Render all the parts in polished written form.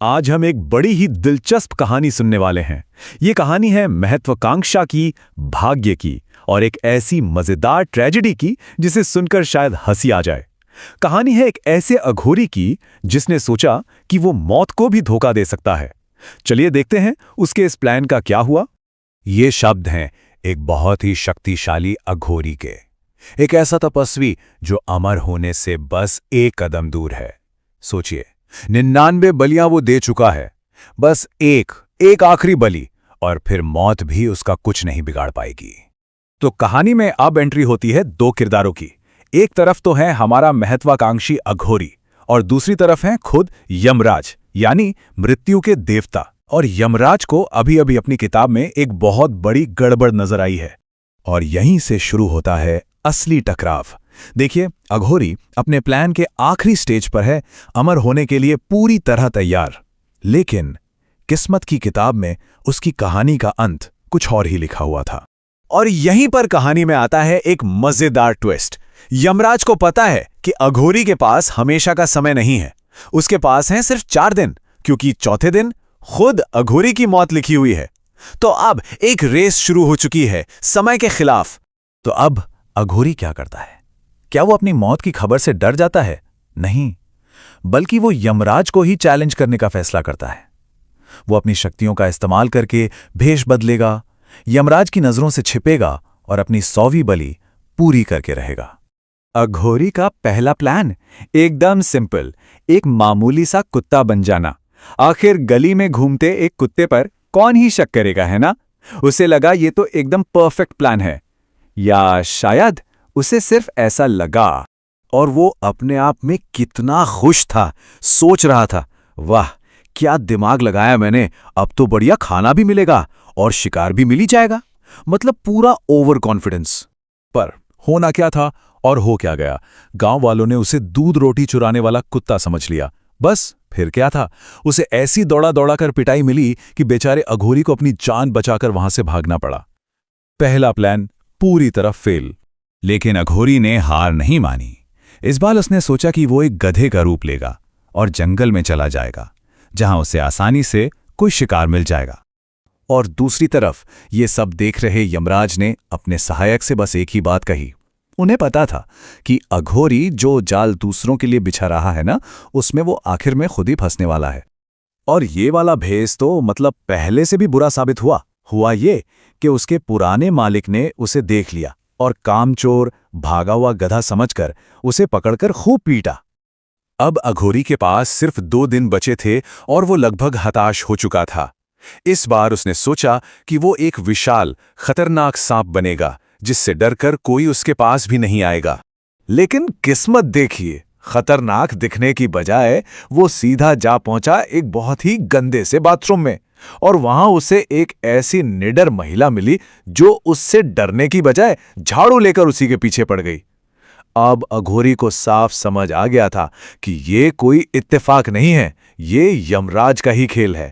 आज हम एक बड़ी ही दिलचस्प कहानी सुनने वाले हैं। ये कहानी है महत्वाकांक्षा की, भाग्य की और एक ऐसी मजेदार ट्रेजेडी की जिसे सुनकर शायद हंसी आ जाए। कहानी है एक ऐसे अघोरी की जिसने सोचा कि वो मौत को भी धोखा दे सकता है। चलिए देखते हैं उसके इस प्लान का क्या हुआ। ये शब्द हैं एक बहुत ही शक्तिशाली अघोरी के, एक ऐसा तपस्वी जो अमर होने से बस एक कदम दूर है। सोचिए, 99 बलियां वो दे चुका है, बस एक आखिरी बलि और फिर मौत भी उसका कुछ नहीं बिगाड़ पाएगी। तो कहानी में अब एंट्री होती है दो किरदारों की। एक तरफ तो है हमारा महत्वाकांक्षी अघोरी और दूसरी तरफ है खुद यमराज, यानी मृत्यु के देवता। और यमराज को अभी अभी अपनी किताब में एक बहुत बड़ी गड़बड़ नजर आई है और यहीं से शुरू होता है असली टकराव। देखिए, अघोरी अपने प्लान के आखिरी स्टेज पर है, अमर होने के लिए पूरी तरह तैयार। लेकिन किस्मत की किताब में उसकी कहानी का अंत कुछ और ही लिखा हुआ था। और यहीं पर कहानी में आता है एक मजेदार ट्विस्ट। यमराज को पता है कि अघोरी के पास हमेशा का समय नहीं है, उसके पास हैं सिर्फ 4 दिन, क्योंकि चौथे दिन खुद अघोरी की मौत लिखी हुई है। तो अब एक रेस शुरू हो चुकी है समय के खिलाफ। तो अब अघोरी क्या करता है? क्या वो अपनी मौत की खबर से डर जाता है? नहीं, बल्कि वो यमराज को ही चैलेंज करने का फैसला करता है। वो अपनी शक्तियों का इस्तेमाल करके भेष बदलेगा, यमराज की नजरों से छिपेगा और अपनी 100वीं बलि पूरी करके रहेगा। अघोरी का पहला प्लान एकदम सिंपल, एक मामूली सा कुत्ता बन जाना। आखिर गली में घूमते एक कुत्ते पर कौन ही शक करेगा, है ना? उसे लगा ये तो एकदम परफेक्ट प्लान है, या शायद उसे सिर्फ ऐसा लगा। और वो अपने आप में कितना खुश था, सोच रहा था, वाह क्या दिमाग लगाया मैंने, अब तो बढ़िया खाना भी मिलेगा और शिकार भी मिल ही जाएगा। मतलब पूरा ओवर कॉन्फिडेंस। पर होना क्या था और हो क्या गया? गांव वालों ने उसे दूध रोटी चुराने वाला कुत्ता समझ लिया। बस फिर क्या था, उसे ऐसी दौड़ा दौड़ा कर पिटाई मिली कि बेचारे अघोरी को अपनी जान बचाकर वहां से भागना पड़ा। पहला प्लान पूरी तरह फेल। लेकिन अघोरी ने हार नहीं मानी। इस बार उसने सोचा कि वो एक गधे का रूप लेगा और जंगल में चला जाएगा, जहां उसे आसानी से कोई शिकार मिल जाएगा। और दूसरी तरफ ये सब देख रहे यमराज ने अपने सहायक से बस एक ही बात कही। उन्हें पता था कि अघोरी जो जाल दूसरों के लिए बिछा रहा है ना, उसमें वो आखिर में खुद ही फंसने वाला है। और ये वाला भेस तो मतलब पहले से भी बुरा साबित हुआ ये कि उसके पुराने मालिक ने उसे देख लिया और कामचोर, भागा हुआ गधा समझकर उसे पकड़कर खूब पीटा। अब अघोरी के पास सिर्फ 2 दिन बचे थे और वो लगभग हताश हो चुका था। इस बार उसने सोचा कि वो एक विशाल, खतरनाक सांप बनेगा जिससे डरकर कोई उसके पास भी नहीं आएगा। लेकिन किस्मत देखिए, खतरनाक दिखने की बजाय वो सीधा जा पहुंचा एक बहुत ही गंदे से बाथरूम में, और वहां उसे एक ऐसी निडर महिला मिली जो उससे डरने की बजाय झाड़ू लेकर उसी के पीछे पड़ गई। अब अघोरी को साफ समझ आ गया था कि ये कोई इत्तेफाक नहीं है, ये यमराज का ही खेल है।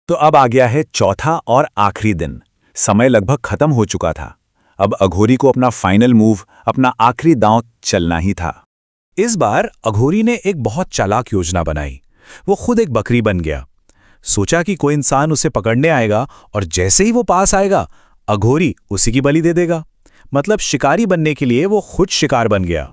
तो अब आ गया है चौथा और आखिरी दिन। समय लगभग खत्म हो चुका था। अब अघोरी को अपना फाइनल मूव, अपना आखिरी दांव चलना ही था। इस बार अघोरी ने एक बहुत चालाक योजना बनाई। वो खुद एक बकरी बन गया। सोचा कि कोई इंसान उसे पकड़ने आएगा और जैसे ही वो पास आएगा, अघोरी उसी की बलि दे देगा। मतलब शिकारी बनने के लिए वो खुद शिकार बन गया।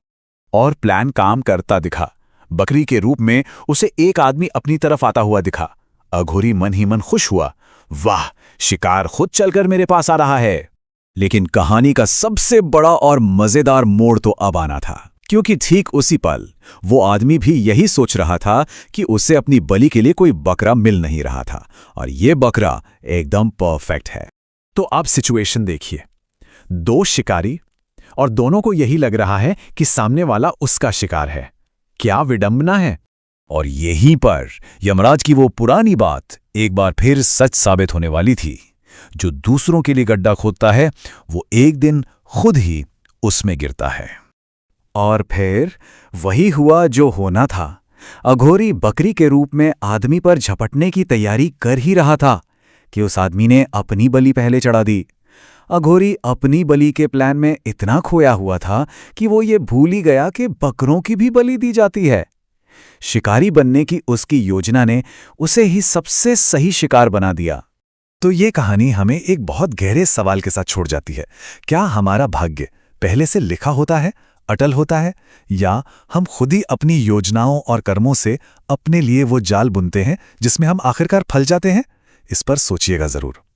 और प्लान काम करता दिखा। बकरी के रूप में उसे एक आदमी अपनी तरफ आता हुआ दिखा। अघोरी मन ही मन खुश हुआ, वाह, शिकार खुद चलकर मेरे पास आ रहा है। लेकिन कहानी का सबसे बड़ा और मजेदार मोड़ तो अब आना था, क्योंकि ठीक उसी पल वो आदमी भी यही सोच रहा था कि उसे अपनी बलि के लिए कोई बकरा मिल नहीं रहा था, और ये बकरा एकदम परफेक्ट है। तो आप सिचुएशन देखिए, 2 शिकारी और दोनों को यही लग रहा है कि सामने वाला उसका शिकार है। क्या विडंबना है! और यहीं पर यमराज की वो पुरानी बात एक बार फिर सच साबित होने वाली थी। जो दूसरों के लिए गड्ढा खोदता है, वो एक दिन खुद ही उसमें गिरता है। और फिर वही हुआ जो होना था। अघोरी बकरी के रूप में आदमी पर झपटने की तैयारी कर ही रहा था कि उस आदमी ने अपनी बलि पहले चढ़ा दी। अघोरी अपनी बलि के प्लान में इतना खोया हुआ था कि वो ये भूल ही गया कि बकरों की भी बलि दी जाती है। शिकारी बनने की उसकी योजना ने उसे ही सबसे सही शिकार बना दिया। तो ये कहानी हमें एक बहुत गहरे सवाल के साथ छोड़ जाती है। क्या हमारा भाग्य पहले से लिखा होता है, अटल होता है, या हम खुद ही अपनी योजनाओं और कर्मों से अपने लिए वो जाल बुनते हैं जिसमें हम आखिरकार फल जाते हैं? इस पर सोचिएगा जरूर।